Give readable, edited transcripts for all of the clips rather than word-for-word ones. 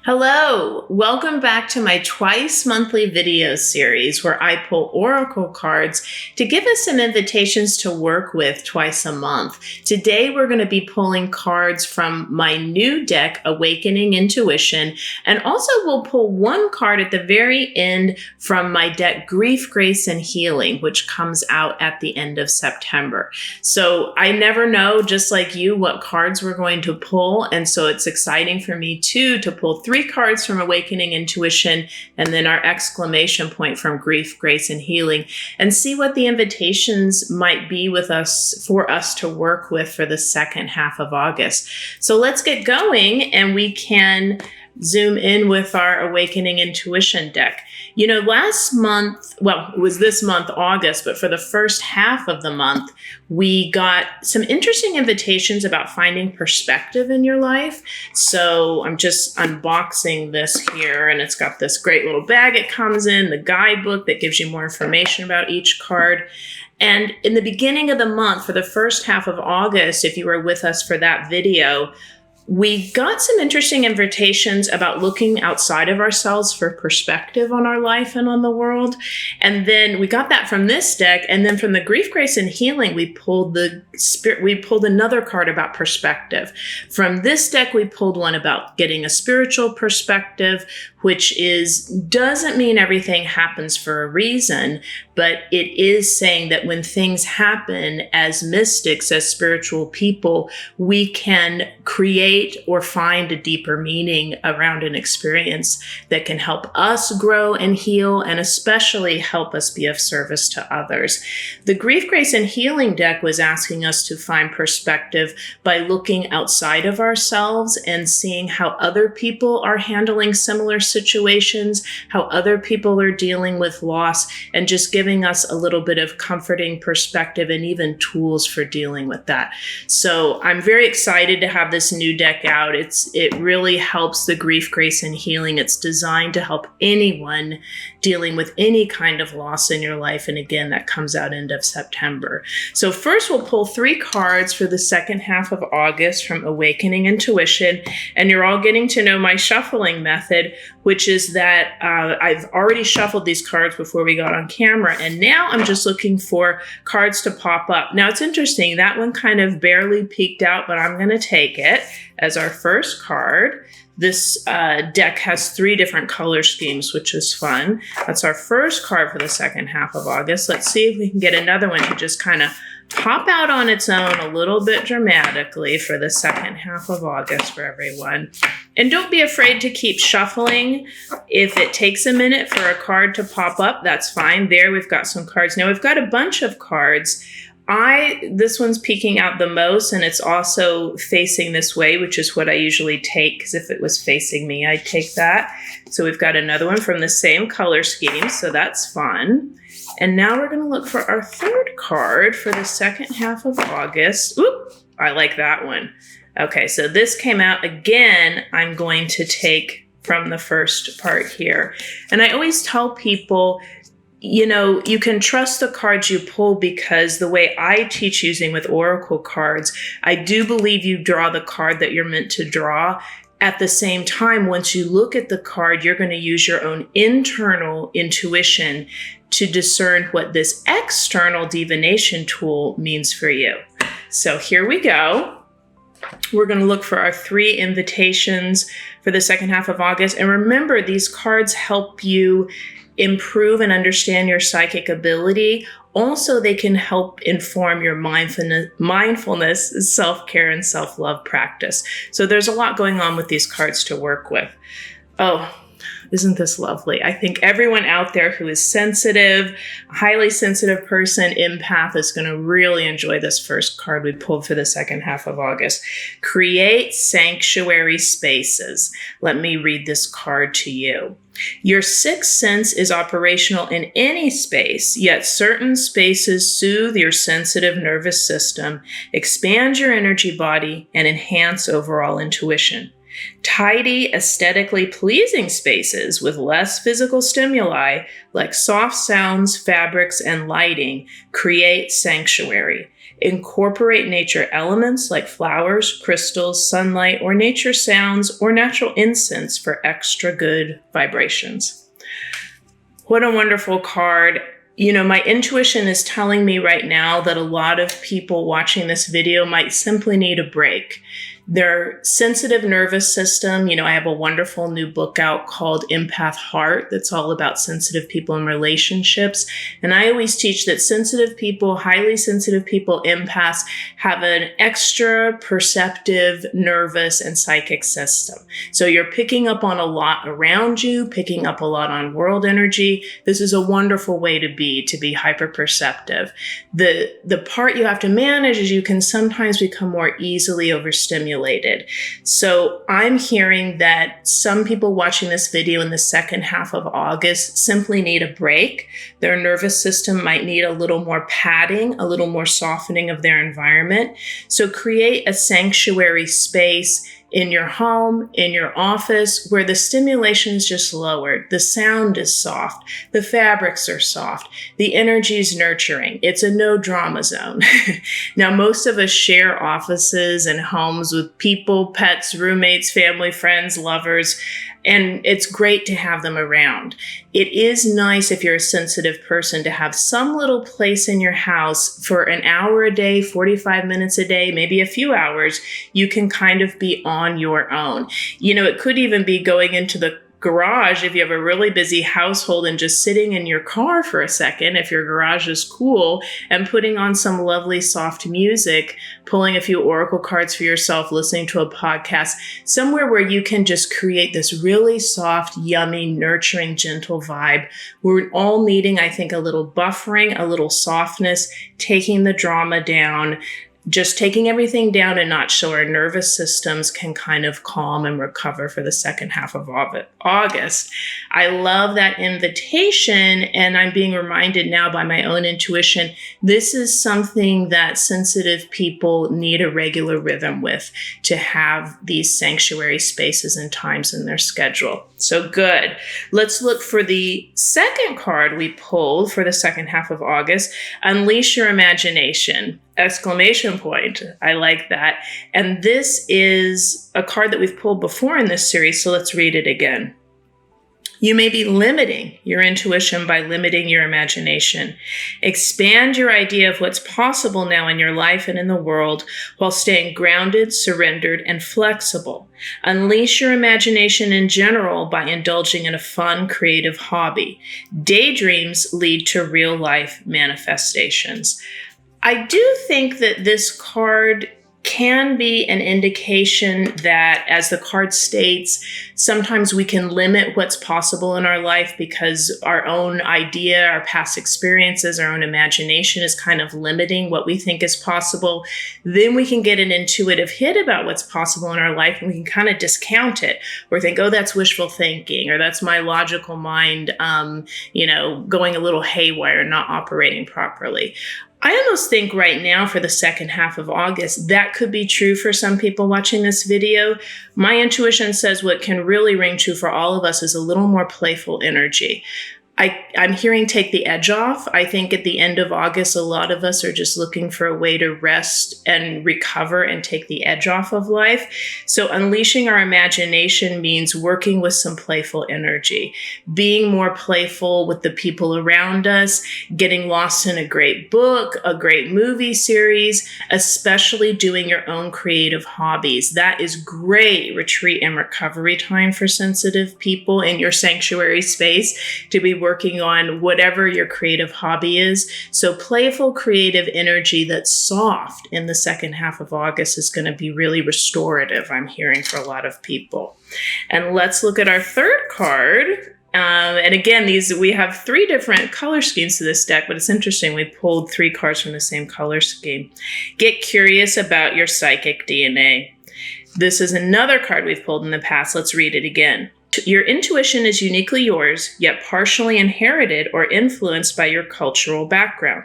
Hello, welcome back to my twice monthly video series where I pull oracle cards to give us some invitations to work with twice a month. Today we're going to be pulling cards from my new deck, Awakening Intuition, and also we'll pull one card at the very end from my deck, Grief, Grace, and Healing, which comes out at the end of September. So I never know, just like you, what cards we're going to pull, and so it's exciting for me too to pull three cards from Awakening Intuition and then our exclamation point from Grief, Grace, and Healing, and see what the invitations might be with us for us to work with for the second half of August. So let's get going and we can zoom in with our Awakening Intuition deck. You know, last month, well, it was this month, August, but for the first half of the month, we got some interesting invitations about finding perspective in your life. So I'm just unboxing this here, and it's got this great little bag it comes in, the guidebook that gives you more information about each card. And in the beginning of the month, for the first half of August, if you were with us for that video, we got some interesting invitations about looking outside of ourselves for perspective on our life and on the world. And then we got that from this deck. And then from the Grief, Grace, and Healing, we pulled another card about perspective. From this deck, we pulled one about getting a spiritual perspective, which doesn't mean everything happens for a reason, but it is saying that when things happen as mystics, as spiritual people, we can create or find a deeper meaning around an experience that can help us grow and heal, and especially help us be of service to others. The Grief, Grace, and Healing deck was asking us to find perspective by looking outside of ourselves and seeing how other people are handling similar situations, how other people are dealing with loss, and just giving us a little bit of comforting perspective and even tools for dealing with that. So I'm very excited to have this new deck out. It really helps the Grief, Grace, and Healing. It's designed to help anyone dealing with any kind of loss in your life. And again, that comes out end of September. So first we'll pull three cards for the second half of August from Awakening Intuition. And you're all getting to know my shuffling method, which is that I've already shuffled these cards before we got on camera, and now I'm just looking for cards to pop up. Now it's interesting, that one kind of barely peeked out, but I'm going to take it as our first card. This deck has three different color schemes, which is fun. That's our first card for the second half of August. Let's see if we can get another one to just kind of pop out on its own a little bit dramatically for the second half of August for everyone. And don't be afraid to keep shuffling. If it takes a minute for a card to pop up, that's fine. There we've got some cards. Now we've got a bunch of cards. This one's peeking out the most, and it's also facing this way, which is what I usually take, because if it was facing me, I'd take that. So we've got another one from the same color scheme, so that's fun. And now we're going to look for our third card for the second half of August. Oop, I like that one. Okay, so this came out again. I'm going to take from the first part here. And I always tell people, you know, you can trust the cards you pull, because the way I teach using with oracle cards, I do believe you draw the card that you're meant to draw. At the same time, once you look at the card, you're going to use your own internal intuition to discern what this external divination tool means for you. So here we go. We're going to look for our three invitations for the second half of August. And remember, these cards help you improve and understand your psychic ability. Also, they can help inform your mindfulness, self-care, and self-love practice. So there's a lot going on with these cards to work with. Oh, isn't this lovely? I think everyone out there who is sensitive, a highly sensitive person, empath, is going to really enjoy this first card we pulled for the second half of August. Create sanctuary spaces. Let me read this card to you. Your sixth sense is operational in any space, yet certain spaces soothe your sensitive nervous system, expand your energy body, and enhance overall intuition. Tidy, aesthetically pleasing spaces with less physical stimuli, like soft sounds, fabrics, and lighting, create sanctuary. Incorporate nature elements like flowers, crystals, sunlight, or nature sounds, or natural incense for extra good vibrations. What a wonderful card. You know, my intuition is telling me right now that a lot of people watching this video might simply need a break. Their sensitive nervous system, you know, I have a wonderful new book out called Empath Heart that's all about sensitive people and relationships. And I always teach that sensitive people, highly sensitive people, empaths, have an extra perceptive nervous and psychic system. So you're picking up on a lot around you, picking up a lot on world energy. This is a wonderful way to be hyper perceptive. The part you have to manage is you can sometimes become more easily overstimulated. So I'm hearing that some people watching this video in the second half of August simply need a break. Their nervous system might need a little more padding, a little more softening of their environment. So create a sanctuary space in your home, in your office, where the stimulation is just lowered. The sound is soft. The fabrics are soft. The energy is nurturing. It's a no drama zone. Now, most of us share offices and homes with people, pets, roommates, family, friends, lovers, and it's great to have them around. It is nice if you're a sensitive person to have some little place in your house for an hour a day, 45 minutes a day, maybe a few hours. You can kind of be on your own. You know, it could even be going into the garage if you have a really busy household and just sitting in your car for a second, if your garage is cool, and putting on some lovely soft music, pulling a few oracle cards for yourself, listening to a podcast, somewhere where you can just create this really soft, yummy, nurturing, gentle vibe. We're all needing, I think, a little buffering, a little softness, taking the drama down, just taking everything down a notch so our nervous systems can kind of calm and recover for the second half of August. I love that invitation, and I'm being reminded now by my own intuition, this is something that sensitive people need a regular rhythm with, to have these sanctuary spaces and times in their schedule. So good. Let's look for the second card we pulled for the second half of August. Unleash your imagination. Exclamation point. I like that. And this is a card that we've pulled before in this series, so let's read it again. You may be limiting your intuition by limiting your imagination. Expand your idea of what's possible now in your life and in the world while staying grounded, surrendered, and flexible. Unleash your imagination in general by indulging in a fun, creative hobby. Daydreams lead to real-life manifestations. I do think that this card can be an indication that, as the card states, sometimes we can limit what's possible in our life because our own idea, our past experiences, our own imagination is kind of limiting what we think is possible. Then we can get an intuitive hit about what's possible in our life, and we can kind of discount it or think, oh, that's wishful thinking, or that's my logical mind, going a little haywire, not operating properly. I almost think right now for the second half of August, that could be true for some people watching this video. My intuition says what can really ring true for all of us is a little more playful energy. I'm hearing take the edge off. I think at the end of August, a lot of us are just looking for a way to rest and recover and take the edge off of life. So unleashing our imagination means working with some playful energy, being more playful with the people around us, getting lost in a great book, a great movie series, especially doing your own creative hobbies. That is great retreat and recovery time for sensitive people in your sanctuary space to be working on whatever your creative hobby is. So playful, creative energy that's soft in the second half of August is going to be really restorative, I'm hearing, for a lot of people. And let's look at our third card. And again, we have 3 different color schemes to this deck, but it's interesting. We pulled 3 cards from the same color scheme. Get curious about your psychic DNA. This is another card we've pulled in the past. Let's read it again. Your intuition is uniquely yours, yet partially inherited or influenced by your cultural background.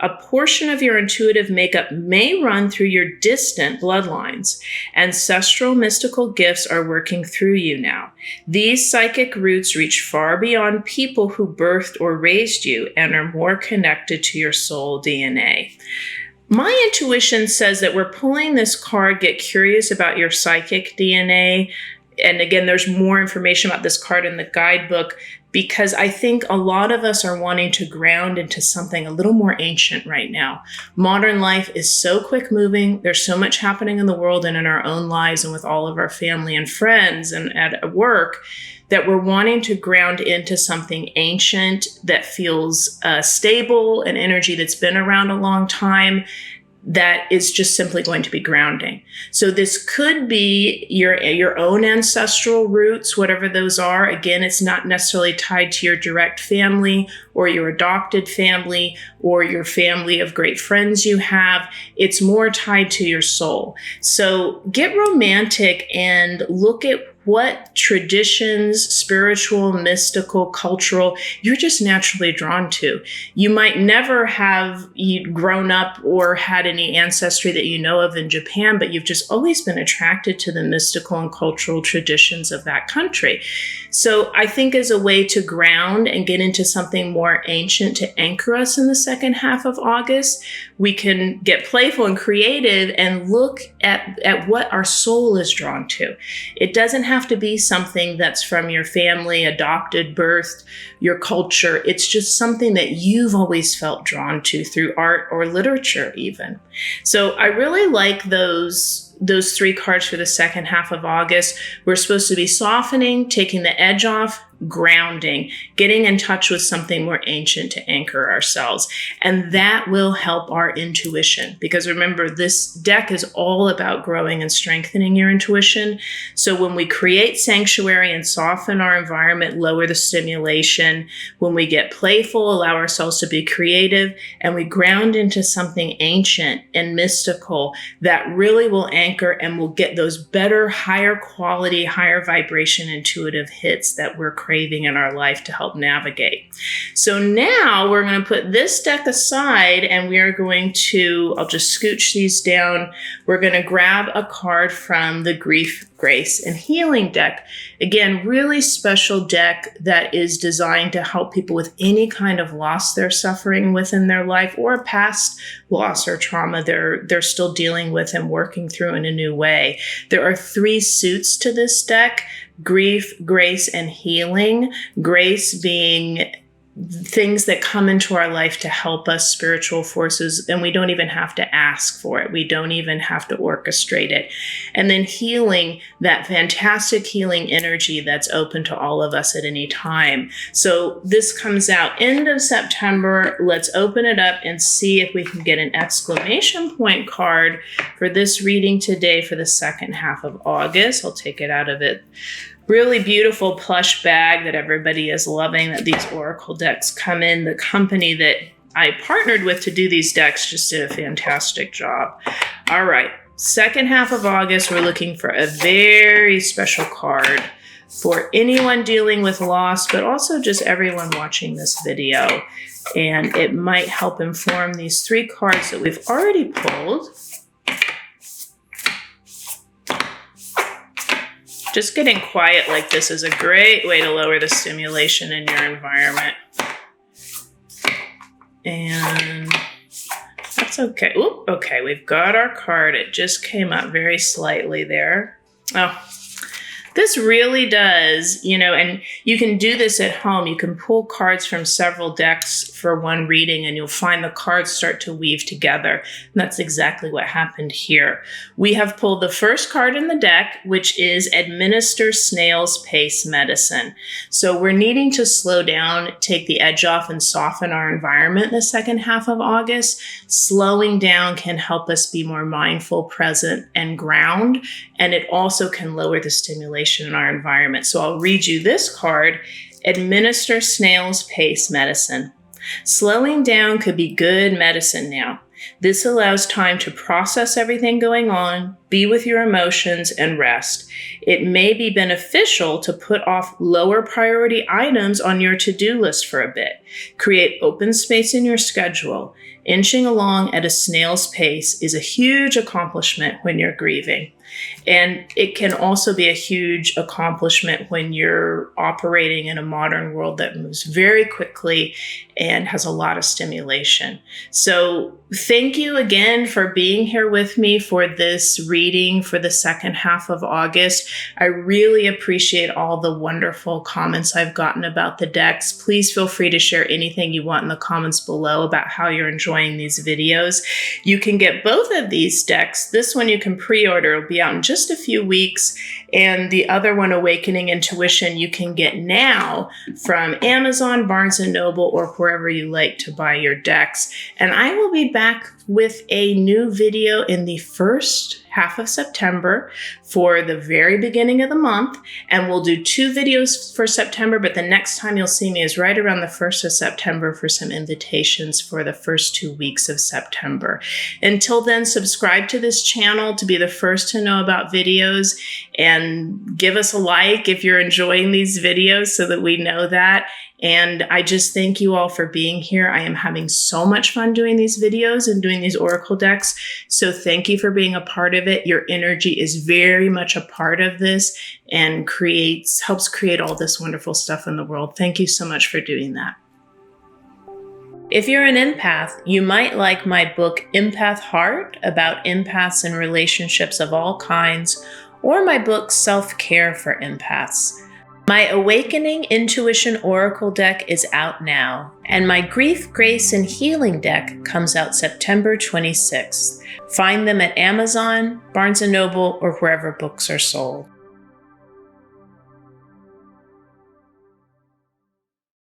A portion of your intuitive makeup may run through your distant bloodlines. Ancestral mystical gifts are working through you now. These psychic roots reach far beyond people who birthed or raised you and are more connected to your soul DNA. My intuition says that we're pulling this card, get curious about your psychic DNA. And again, there's more information about this card in the guidebook, because I think a lot of us are wanting to ground into something a little more ancient right now. Modern life is so quick moving. There's so much happening in the world and in our own lives and with all of our family and friends and at work, that we're wanting to ground into something ancient that feels stable, an energy that's been around a long time, that is just simply going to be grounding. So this could be your own ancestral roots, whatever those are. Again, it's not necessarily tied to your direct family or your adopted family or your family of great friends you have. It's more tied to your soul. So get romantic and look at what traditions, spiritual, mystical, cultural, you're just naturally drawn to. You might never have grown up or had any ancestry that you know of in Japan, but you've just always been attracted to the mystical and cultural traditions of that country. So I think as a way to ground and get into something more ancient to anchor us in the second half of August, we can get playful and creative and look at what our soul is drawn to. It doesn't have to be something that's from your family, adopted, birthed, your culture. It's just something that you've always felt drawn to through art or literature even. So I really like those three cards for the second half of August. We're supposed to be softening, taking the edge off, grounding, getting in touch with something more ancient to anchor ourselves. And that will help our intuition, because remember, this deck is all about growing and strengthening your intuition. So when we create sanctuary and soften our environment, lower the stimulation, when we get playful, allow ourselves to be creative, and we ground into something ancient and mystical, that really will anchor and will get those better, higher quality, higher vibration intuitive hits that we're craving in our life to help navigate. So now we're going to put this deck aside and we are going to, I'll just scooch these down. We're going to grab a card from the Grief, Grace, and Healing deck. Again, really special deck that is designed to help people with any kind of loss they're suffering within their life, or a past loss or trauma they're still dealing with and working through in a new way. There are 3 suits to this deck: Grief, Grace, and Healing. Grace being things that come into our life to help us, spiritual forces, and we don't even have to ask for it. We don't even have to orchestrate it. And then healing, that fantastic healing energy that's open to all of us at any time. So this comes out end of September. Let's open it up and see if we can get an exclamation point card for this reading today for the second half of August. I'll take it out of it. Really beautiful plush bag that everybody is loving, that these Oracle decks come in. The company that I partnered with to do these decks just did a fantastic job. All right, second half of August, we're looking for a very special card for anyone dealing with loss, but also just everyone watching this video. And it might help inform these 3 cards that we've already pulled. Just getting quiet like this is a great way to lower the stimulation in your environment. And that's okay. Oop, okay, we've got our card. It just came up very slightly there. Oh, this really does, and you can do this at home. You can pull cards from several decks for one reading and you'll find the cards start to weave together. And that's exactly what happened here. We have pulled the first card in the deck, which is Administer Snail's Pace Medicine. So we're needing to slow down, take the edge off, and soften our environment in the second half of August. Slowing down can help us be more mindful, present, and ground. And it also can lower the stimulation in our environment. So I'll read you this card, Administer Snail's Pace Medicine. Slowing down could be good medicine now. This allows time to process everything going on, be with your emotions, and rest. It may be beneficial to put off lower priority items on your to-do list for a bit. Create open space in your schedule. Inching along at a snail's pace is a huge accomplishment when you're grieving. And it can also be a huge accomplishment when you're operating in a modern world that moves very quickly and has a lot of stimulation. So thank you again for being here with me for this reading for the second half of August. I really appreciate all the wonderful comments I've gotten about the decks. Please feel free to share anything you want in the comments below about how you're enjoying these videos. You can get both of these decks. This one you can pre-order. It'll be out in just a few weeks. And the other one, Awakening Intuition, you can get now from Amazon, Barnes & Noble, or wherever you like to buy your decks. And I will be back with a new video in the first half of September for the very beginning of the month. And we'll do 2 videos for September, but the next time you'll see me is right around the 1st of September for some invitations for the first 2 weeks of September. Until then, subscribe to this channel to be the first to know about videos, and give us a like if you're enjoying these videos so that we know that. And I just thank you all for being here. I am having so much fun doing these videos and doing these oracle decks. So thank you for being a part of it. Your energy is very much a part of this and helps create all this wonderful stuff in the world. Thank you so much for doing that. If you're an empath, you might like my book, Empath Heart, about empaths and relationships of all kinds, or my book, Self-Care for Empaths. My Awakening Intuition Oracle deck is out now, and my Grief, Grace, and Healing deck comes out September 26th. Find them at Amazon, Barnes & Noble, or wherever books are sold.